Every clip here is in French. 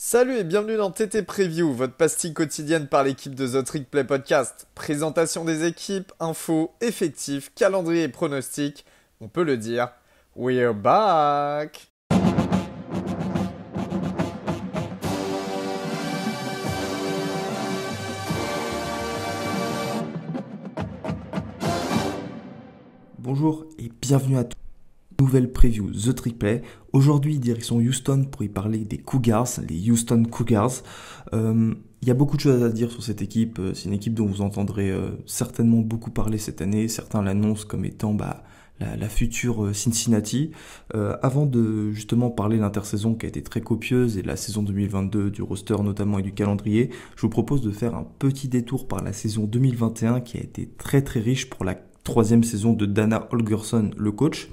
Salut et bienvenue dans TT Preview, votre pastille quotidienne par l'équipe de The Trick Play Podcast. Présentation des équipes, infos, effectifs, calendrier et pronostics. On peut le dire, we're back! Bonjour et bienvenue à tous. Nouvelle preview The Trick Play. Aujourd'hui, direction Houston pour y parler des Cougars, les Houston Cougars. Il y a beaucoup de choses à dire sur cette équipe. C'est une équipe dont vous entendrez certainement beaucoup parler cette année. Certains l'annoncent comme étant la future Cincinnati. Avant de justement parler de l'intersaison qui a été très copieuse et de la saison 2022, du roster notamment et du calendrier, je vous propose de faire un petit détour par la saison 2021 qui a été très très riche pour la troisième saison de Dana Holgorsen, le coach,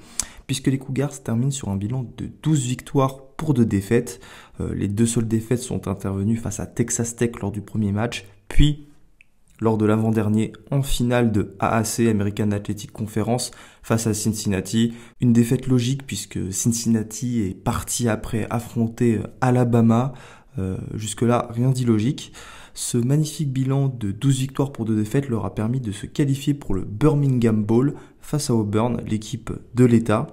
puisque les Cougars terminent sur un bilan de 12 victoires pour 2 défaites. Les 2 seules défaites sont intervenues face à Texas Tech lors du premier match, puis lors de l'avant-dernier en finale de AAC, American Athletic Conference, face à Cincinnati. Une défaite logique puisque Cincinnati est parti après affronter Alabama. Jusque-là, rien d'illogique. Ce magnifique bilan de 12 victoires pour 2 défaites leur a permis de se qualifier pour le Birmingham Bowl face à Auburn, l'équipe de l'État.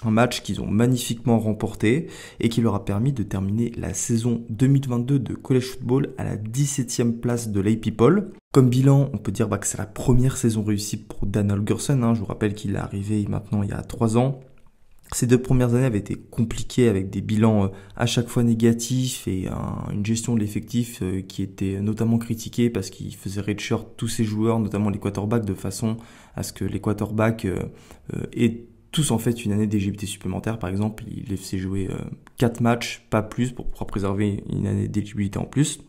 Un match qu'ils ont magnifiquement remporté et qui leur a permis de terminer la saison 2022 de college football à la 17e place de l'AP Poll. Comme bilan, on peut dire que c'est la première saison réussie pour Dan Holgorsen. Je vous rappelle qu'il est arrivé maintenant il y a 3 ans. Ces 2 premières années avaient été compliquées avec des bilans à chaque fois négatifs et une gestion de l'effectif qui était notamment critiquée parce qu'il faisait redshirt tous ses joueurs, notamment les quarterbacks, de façon à ce que les quarterbacks aient tous en fait une année d'éligibilité supplémentaire. Par exemple, il les faisait jouer 4 matchs, pas plus, pour pouvoir préserver une année d'éligibilité en plus.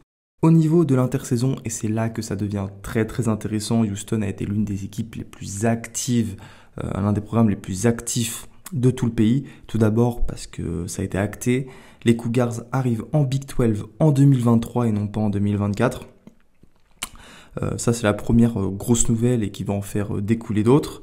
Au niveau de l'intersaison, et c'est là que ça devient très très intéressant, Houston a été l'une des équipes les plus actives, l'un des programmes les plus actifs de tout le pays. Tout d'abord parce que ça a été acté, les Cougars arrivent en Big 12 en 2023 et non pas en 2024. Ça c'est la première grosse nouvelle et qui va en faire découler d'autres.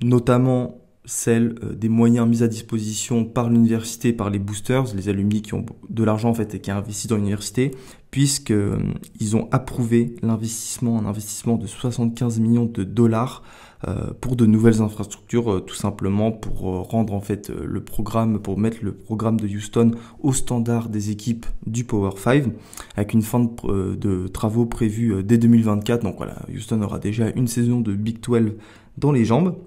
Notamment celle des moyens mis à disposition par l'université, par les boosters, les alumni qui ont de l'argent en fait et qui investissent dans l'université, puisqu'ils ont approuvé un investissement de 75 millions de dollars pour de nouvelles infrastructures, tout simplement pour rendre en fait le programme, pour mettre le programme de Houston au standard des équipes du Power 5, avec une fin de travaux prévue dès 2024. Donc voilà, Houston aura déjà une saison de Big 12 dans les jambes.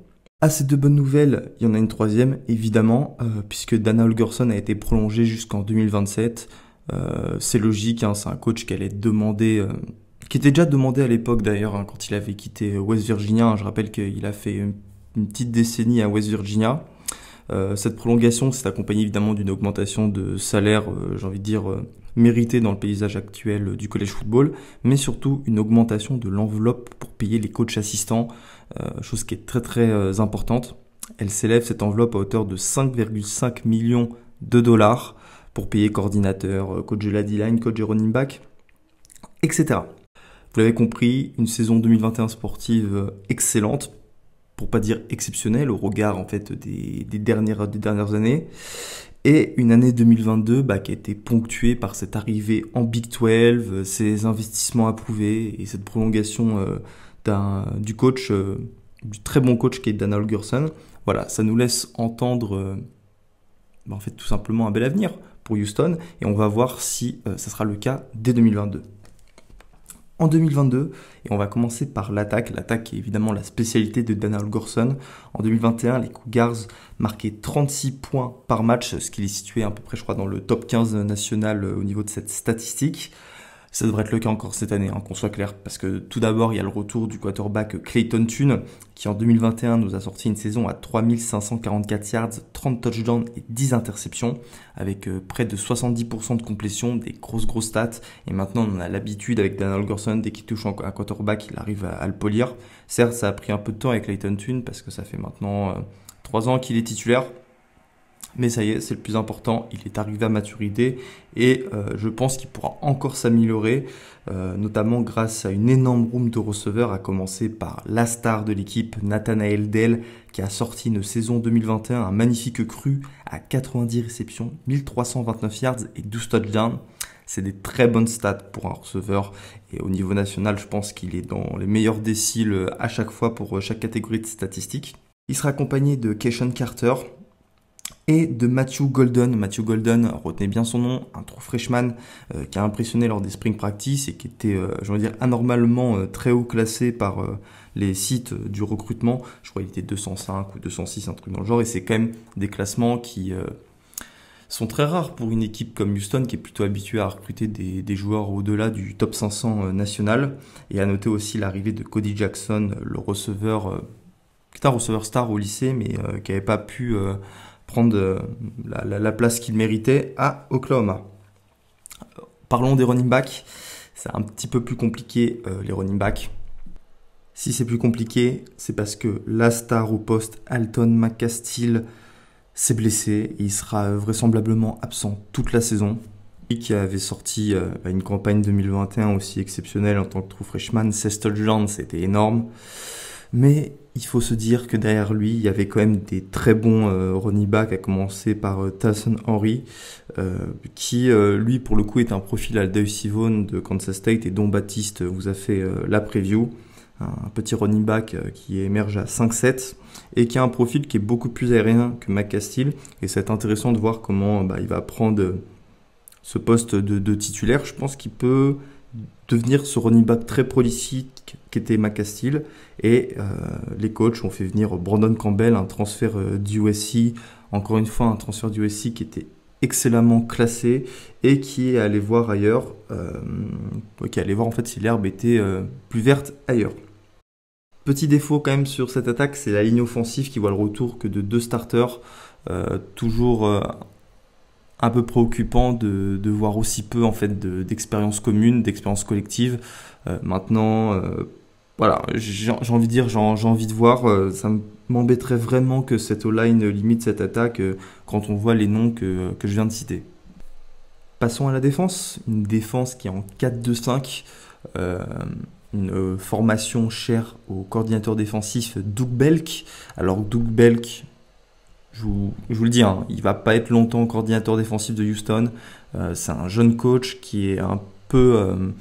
À ces 2 bonnes nouvelles, il y en a une troisième, évidemment, puisque Dana Holgorsen a été prolongé jusqu'en 2027. C'est logique, c'est un coach qui allait demander, qui était déjà demandé à l'époque d'ailleurs, quand il avait quitté West Virginia. Je rappelle qu'il a fait une petite décennie à West Virginia. Cette prolongation s'est accompagnée évidemment d'une augmentation de salaire, j'ai envie de dire, méritée dans le paysage actuel du college football, mais surtout une augmentation de l'enveloppe pour payer les coachs assistants, chose qui est très très importante. Elle s'élève, cette enveloppe, à hauteur de 5,5 millions de dollars pour payer coordinateur, coach de la D-line, coach de running back, etc. Vous l'avez compris, une saison 2021 sportive excellente, pour pas dire exceptionnelle au regard en fait des dernières années, et une année 2022 qui a été ponctuée par cette arrivée en Big 12, ces investissements approuvés et cette prolongation du coach, du très bon coach qui est Dana Holgorsen. Voilà, ça nous laisse entendre en fait tout simplement un bel avenir pour Houston, et on va voir si ça sera le cas dès 2022. En 2022, et on va commencer par l'attaque qui est évidemment la spécialité de Dana Holgorsen. En 2021, les Cougars marquaient 36 points par match, ce qui les situait à peu près, je crois, dans le top 15 national au niveau de cette statistique. Ça devrait être le cas encore cette année, qu'on soit clair, parce que tout d'abord, il y a le retour du quarterback Clayton Tune, qui en 2021 nous a sorti une saison à 3544 yards, 30 touchdowns et 10 interceptions, avec près de 70% de complétion, des grosses stats. Et maintenant, on a l'habitude avec Dana Holgorsen, dès qu'il touche un quarterback, il arrive à le polir. Certes, ça a pris un peu de temps avec Clayton Tune, parce que ça fait maintenant 3 ans qu'il est titulaire. Mais ça y est, c'est le plus important, il est arrivé à maturité et je pense qu'il pourra encore s'améliorer, notamment grâce à une énorme room de receveurs, à commencer par la star de l'équipe, Nathanael Dell, qui a sorti une saison 2021, un magnifique cru à 90 réceptions, 1329 yards et 12 touchdowns. C'est des très bonnes stats pour un receveur et au niveau national, je pense qu'il est dans les meilleurs déciles à chaque fois pour chaque catégorie de statistiques. Il sera accompagné de Keyshawn Carter et de Matthew Golden. Matthew Golden, retenez bien son nom, un true freshman qui a impressionné lors des spring practice et qui était, anormalement très haut classé par les sites du recrutement. Je crois qu'il était 205 ou 206, un truc dans le genre, et c'est quand même des classements qui sont très rares pour une équipe comme Houston qui est plutôt habituée à recruter des joueurs au-delà du top 500 national. Et à noter aussi l'arrivée de Cody Jackson, le receveur, qui est un receveur star au lycée, mais qui n'avait pas pu prendre la place qu'il méritait à Oklahoma. Parlons des running backs. C'est un petit peu plus compliqué, les running backs. Si c'est plus compliqué, c'est parce que la star au poste, Alton McCastill, s'est blessé et il sera vraisemblablement absent toute la saison. Et qui avait sorti une campagne 2021 aussi exceptionnelle en tant que true freshman, 16 touchdowns, c'était énorme. Mais il faut se dire que derrière lui, il y avait quand même des très bons running backs, à commencer par Tyson Henry, qui lui pour le coup est un profil Aldous Vaughan de Kansas State, et dont Baptiste vous a fait la preview. Un petit running back qui émerge à 5-7 et qui a un profil qui est beaucoup plus aérien que McCastill, et c'est intéressant de voir comment il va prendre ce poste de titulaire. Je pense qu'il peut devenir ce running back très prolifique qu'était McCastill, et les coachs ont fait venir Brandon Campbell, un transfert d'USC, encore une fois un transfert d'USC qui était excellemment classé et qui est allé voir ailleurs, qui est allé voir en fait si l'herbe était plus verte ailleurs. Petit défaut quand même sur cette attaque, c'est la ligne offensive qui voit le retour que de 2 starters. Toujours un peu préoccupant de voir aussi peu en fait d'expérience commune, d'expérience collective. Maintenant, voilà, j'ai envie de dire, j'ai envie de voir. Ça m'embêterait vraiment que cette O-line limite cette attaque quand on voit les noms que je viens de citer. Passons à la défense. Une défense qui est en 4-2-5. Une formation chère au coordinateur défensif Doug Belk. Alors Doug Belk, je vous le dis, il va pas être longtemps coordinateur défensif de Houston. C'est un jeune coach qui est un peu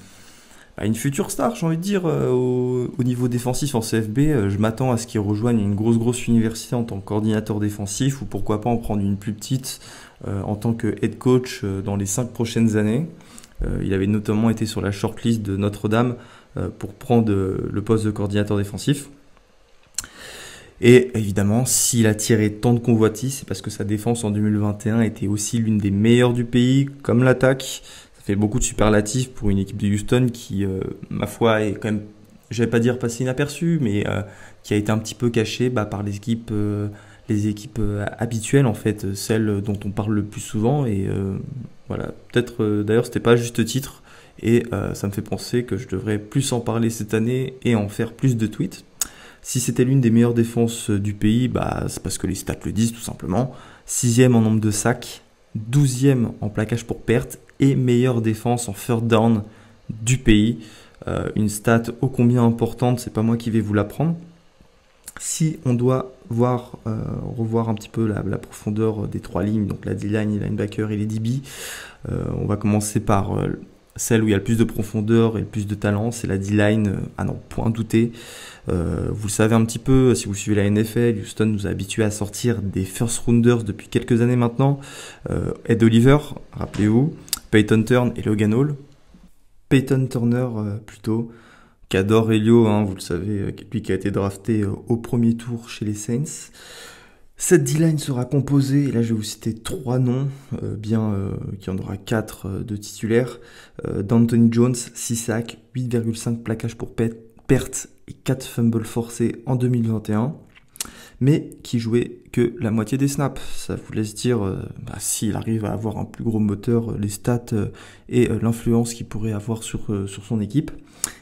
une future star, j'ai envie de dire, au niveau défensif en CFB. Je m'attends à ce qu'il rejoigne une grosse université en tant que coordinateur défensif, ou pourquoi pas en prendre une plus petite en tant que head coach dans les 5 prochaines années. Il avait notamment été sur la shortlist de Notre-Dame pour prendre le poste de coordinateur défensif. Et évidemment, s'il a tiré tant de convoitises, c'est parce que sa défense en 2021 était aussi l'une des meilleures du pays, comme l'attaque. Ça fait beaucoup de superlatifs pour une équipe de Houston qui, ma foi, est quand même, je vais pas dire passé inaperçue, mais qui a été un petit peu cachée par les équipes habituelles, en fait, celles dont on parle le plus souvent. Et voilà, peut-être d'ailleurs c'était pas à juste titre, et ça me fait penser que je devrais plus en parler cette année et en faire plus de tweets. Si c'était l'une des meilleures défenses du pays, c'est parce que les stats le disent tout simplement. 6e en nombre de sacs, 12e en plaquage pour perte et meilleure défense en third down du pays. Une stat ô combien importante, c'est pas moi qui vais vous l'apprendre. Si on doit revoir un petit peu la profondeur des 3 lignes, donc la D-line, les linebackers et les DB, on va commencer par celle où il y a le plus de profondeur et le plus de talent, c'est la D-line, point douter. Vous le savez un petit peu, si vous suivez la NFL, Houston nous a habitués à sortir des first rounders depuis quelques années maintenant. Ed Oliver, rappelez-vous, Peyton Turner et Logan Hall. Peyton Turner plutôt, qui adore Elio, vous le savez, lui qui a été drafté au premier tour chez les Saints. Cette D-line sera composée, et là je vais vous citer 3 noms, qu'il y en aura 4 de titulaires. d'Anthony Jones, 6 sacs, 8,5 plaquages pour perte et 4 fumbles forcés en 2021. mais qui jouait que la moitié des snaps. Ça vous laisse dire, s'il arrive à avoir un plus gros moteur, les stats et l'influence qu'il pourrait avoir sur son équipe.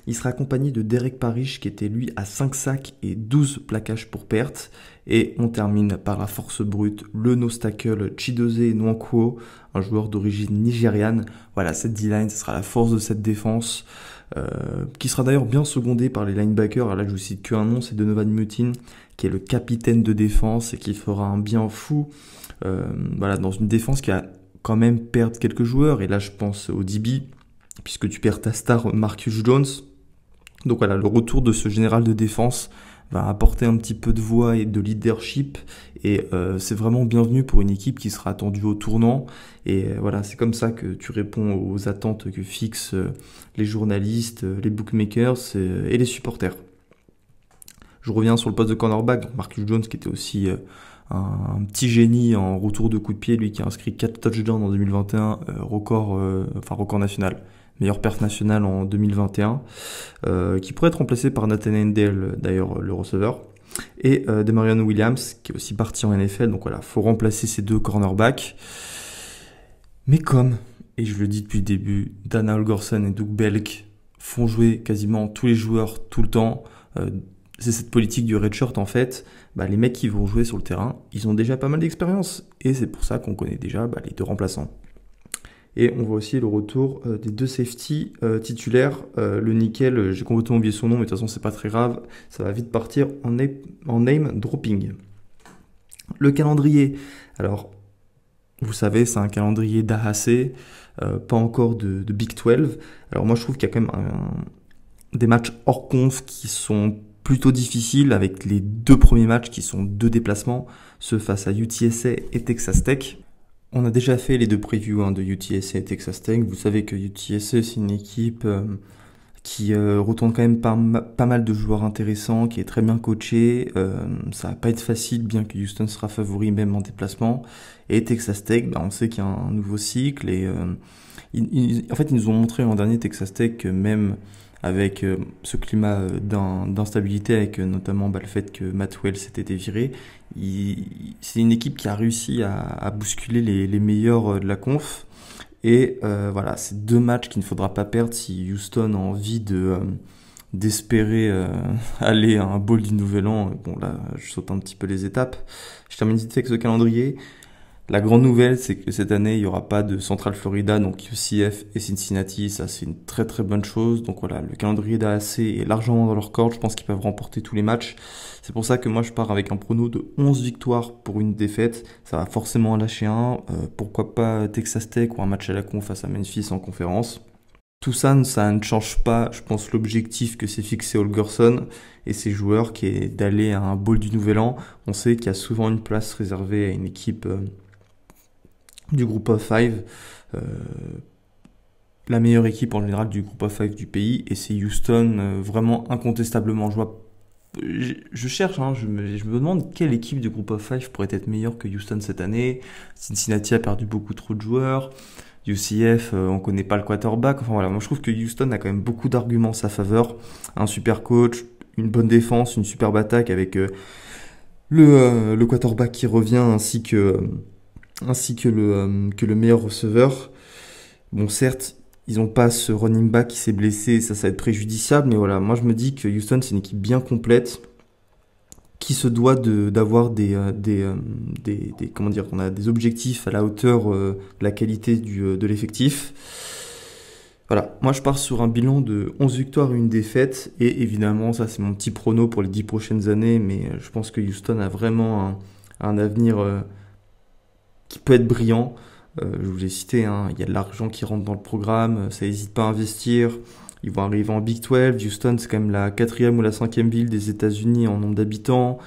Il sera accompagné de Derek Parrish qui était lui à 5 sacs et 12 plaquages pour perte. Et on termine par la force brute, le nose tackle Chidozie Nwankwo, un joueur d'origine nigériane. Voilà, cette D-line, ce sera la force de cette défense, qui sera d'ailleurs bien secondée par les linebackers. Alors là, je vous cite qu'un nom, c'est Donovan Mutin, qui est le capitaine de défense et qui fera un bien fou dans une défense qui a quand même perdu quelques joueurs. Et là, je pense au DB, puisque tu perds ta star Marcus Jones. Donc voilà, le retour de ce général de défense va apporter un petit peu de voix et de leadership, et c'est vraiment bienvenu pour une équipe qui sera attendue au tournant. Et voilà, c'est comme ça que tu réponds aux attentes que fixent les journalistes, les bookmakers et les supporters. Je reviens sur le poste de cornerback, Marcus Jones qui était aussi un petit génie en retour de coup de pied, lui qui a inscrit 4 touchdowns en 2021, record national. Meilleure perf nationale en 2021, qui pourrait être remplacé par Nathan Endale, d'ailleurs le receveur, et Demarion Williams, qui est aussi parti en NFL. Donc voilà, faut remplacer ces deux cornerbacks. Mais et je le dis depuis le début, Dana Holgorsen et Doug Belk font jouer quasiment tous les joueurs tout le temps. C'est cette politique du redshirt en fait. Les mecs qui vont jouer sur le terrain, ils ont déjà pas mal d'expérience, et c'est pour ça qu'on connaît déjà les deux remplaçants. Et on voit aussi le retour des deux safety titulaires. Le nickel, j'ai complètement oublié son nom, mais de toute façon c'est pas très grave. Ça va vite partir en name dropping. Le calendrier. Alors, vous savez, c'est un calendrier d'AAC, pas encore de Big 12. Alors moi je trouve qu'il y a quand même des matchs hors conf qui sont plutôt difficiles, avec les deux premiers matchs qui sont deux déplacements, ceux face à UTSA et Texas Tech. On a déjà fait les deux previews de UTSA et Texas Tech. Vous savez que UTSA, c'est une équipe qui retourne quand même pas mal de joueurs intéressants, qui est très bien coachée. Ça va pas être facile, bien que Houston sera favori même en déplacement. Et Texas Tech, on sait qu'il y a un nouveau cycle. Et ils nous ont montré l'an dernier, Texas Tech, que même avec ce climat d'instabilité, avec notamment le fait que Matt Wells s'était viré, c'est une équipe qui a réussi à bousculer les meilleurs de la conf. Et voilà, c'est deux matchs qu'il ne faudra pas perdre si Houston a envie d'espérer aller à un bowl du Nouvel An. Bon là, je saute un petit peu les étapes. Je termine vite avec ce calendrier. La grande nouvelle, c'est que cette année, il n'y aura pas de Central Florida, donc UCF et Cincinnati. Ça, c'est une très très bonne chose. Donc voilà, le calendrier d'AAC est largement dans leur corde. Je pense qu'ils peuvent remporter tous les matchs. C'est pour ça que moi, je pars avec un prono de 11 victoires pour une défaite. Ça va forcément en lâcher un. Pourquoi pas Texas Tech ou un match à la con face à Memphis en conférence. Tout ça, ça ne change pas, je pense, l'objectif que s'est fixé Holgorsen et ses joueurs, qui est d'aller à un bowl du Nouvel An. On sait qu'il y a souvent une place réservée à une équipe du Group of Five, la meilleure équipe en général du Group of Five du pays, et c'est Houston, vraiment incontestablement. Je cherche, je me demande quelle équipe du Group of Five pourrait être meilleure que Houston cette année. Cincinnati a perdu beaucoup trop de joueurs. UCF, on connaît pas le quarterback. Enfin voilà, moi je trouve que Houston a quand même beaucoup d'arguments en sa faveur. Un super coach, une bonne défense, une superbe attaque avec le quarterback qui revient, ainsi que le meilleur receveur. Bon, certes, ils n'ont pas ce running back qui s'est blessé, ça va être préjudiciable, mais voilà, moi je me dis que Houston, c'est une équipe bien complète, qui se doit d'avoir on a des objectifs à la hauteur de la qualité de l'effectif. Voilà, moi je pars sur un bilan de 11 victoires et une défaite, et évidemment, ça c'est mon petit prono pour les 10 prochaines années, mais je pense que Houston a vraiment un avenir qui peut être brillant. Je vous ai cité, il y a de l'argent qui rentre dans le programme, ça n'hésite pas à investir. Ils vont arriver en Big 12. Houston, c'est quand même la 4e ou la 5e ville des États-Unis en nombre d'habitants.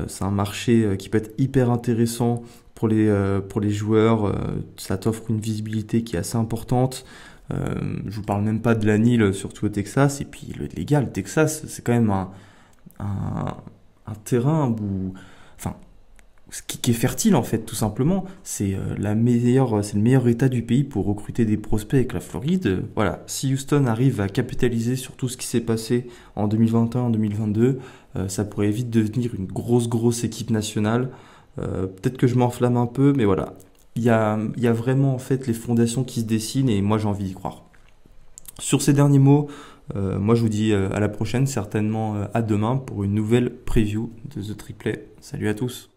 C'est un marché qui peut être hyper intéressant pour les joueurs. Ça t'offre une visibilité qui est assez importante. Je vous parle même pas de la Nile, surtout au Texas. Et puis les gars, le Texas, c'est quand même un terrain où, qui est fertile en fait, tout simplement. C'est c'est le meilleur état du pays pour recruter des prospects avec la Floride. Voilà, si Houston arrive à capitaliser sur tout ce qui s'est passé en 2021, en 2022, ça pourrait vite devenir une grosse équipe nationale. Peut-être que je m'enflamme un peu, mais voilà. Il y a vraiment en fait les fondations qui se dessinent et moi j'ai envie d'y croire. Sur ces derniers mots, moi je vous dis à la prochaine, certainement à demain pour une nouvelle preview de The Trick Play. Salut à tous!